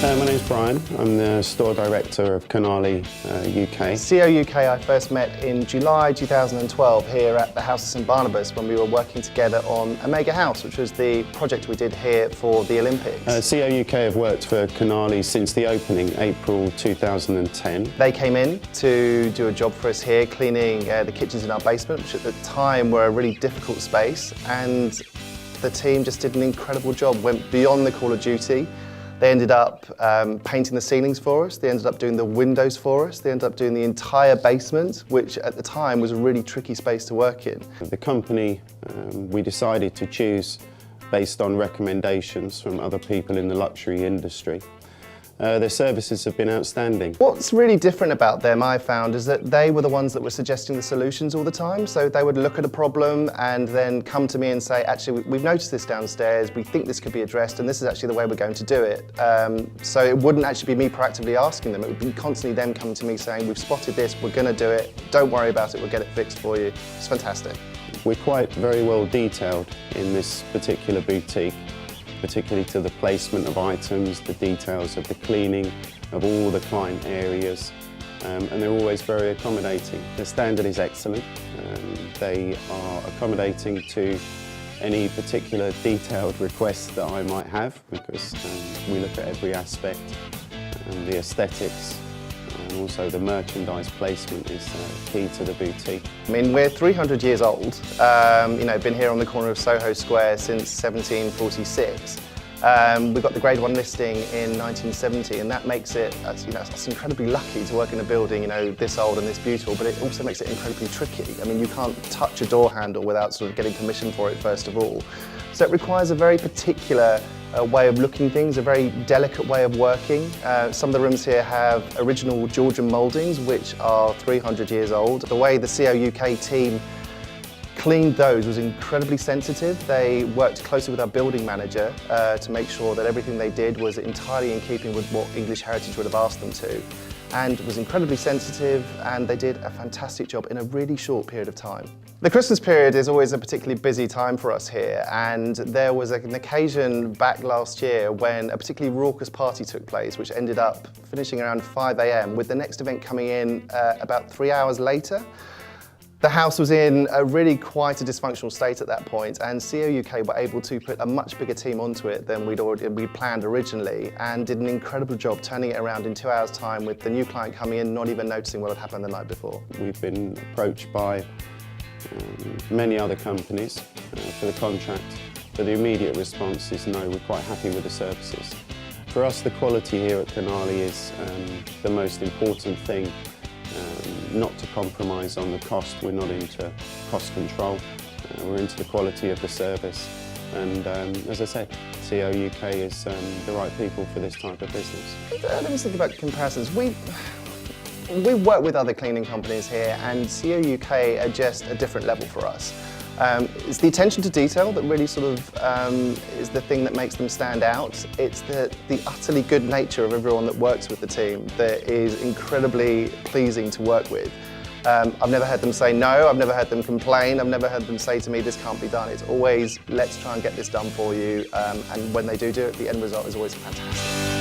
My name's Brian. I'm the store director of Canali UK. COUK I first met in July 2012 here at the House of St Barnabas when we were working together on a mega house, which was the project we did here for the Olympics. COUK have worked for Canali since the opening, April 2010. They came in to do a job for us here, cleaning the kitchens in our basement, which at the time were a really difficult space, and the team just did an incredible job, went beyond the call of duty. They ended up painting the ceilings for us, they ended up doing the windows for us, they ended up doing the entire basement, which at the time was a really tricky space to work in. The company we decided to choose based on recommendations from other people in the luxury industry. Their services have been outstanding. What's really different about them, I found, is that they were the ones that were suggesting the solutions all the time. So they would look at a problem and then come to me and say, actually, we've noticed this downstairs, we think this could be addressed, and this is actually the way we're going to do it. So it wouldn't actually be me proactively asking them, it would be constantly them coming to me saying, we've spotted this, we're going to do it, don't worry about it, we'll get it fixed for you. It's fantastic. We're quite very well detailed in this particular boutique, particularly to the placement of items, the details of the cleaning of all the client areas, and they're always very accommodating. The standard is excellent. They are accommodating to any particular detailed requests that I might have, because we look at every aspect, the aesthetics, and also the merchandise placement is key to the boutique. I mean, we're 300 years old, been here on the corner of Soho Square since 1746. We got the Grade 1 listing in 1970, and that makes it, it's incredibly lucky to work in a building, this old and this beautiful, but it also makes it incredibly tricky. I mean, you can't touch a door handle without sort of getting permission for it first of all. So it requires a very particular way of looking things, a very delicate way of working. Some of the rooms here have original Georgian mouldings, which are 300 years old. The way the COUK team cleaned those was incredibly sensitive. They worked closely with our building manager to make sure that everything they did was entirely in keeping with what English Heritage would have asked them to, and was incredibly sensitive, and they did a fantastic job in a really short period of time. The Christmas period is always a particularly busy time for us here, and there was an occasion back last year when a particularly raucous party took place, which ended up finishing around 5 AM, with the next event coming in about 3 hours later. The house was in a really quite a dysfunctional state at that point, and COUK were able to put a much bigger team onto it than we'd planned originally, and did an incredible job turning it around in 2 hours' time, with the new client coming in not even noticing what had happened the night before. We've been approached by many other companies for the contract, but the immediate response is no, we're quite happy with the services. For us, the quality here at Canali is the most important thing. Not to compromise on the cost. We're not into cost control. We're into the quality of the service. And as I said, COUK is the right people for this type of business. Let me think about comparisons. We work with other cleaning companies here, and COUK are just a different level for us. It's the attention to detail that really sort of is the thing that makes them stand out. It's the utterly good nature of everyone that works with the team that is incredibly pleasing to work with. I've never heard them say no, I've never heard them complain, I've never heard them say to me, this can't be done. It's always, let's try and get this done for you, and when they do it, the end result is always fantastic.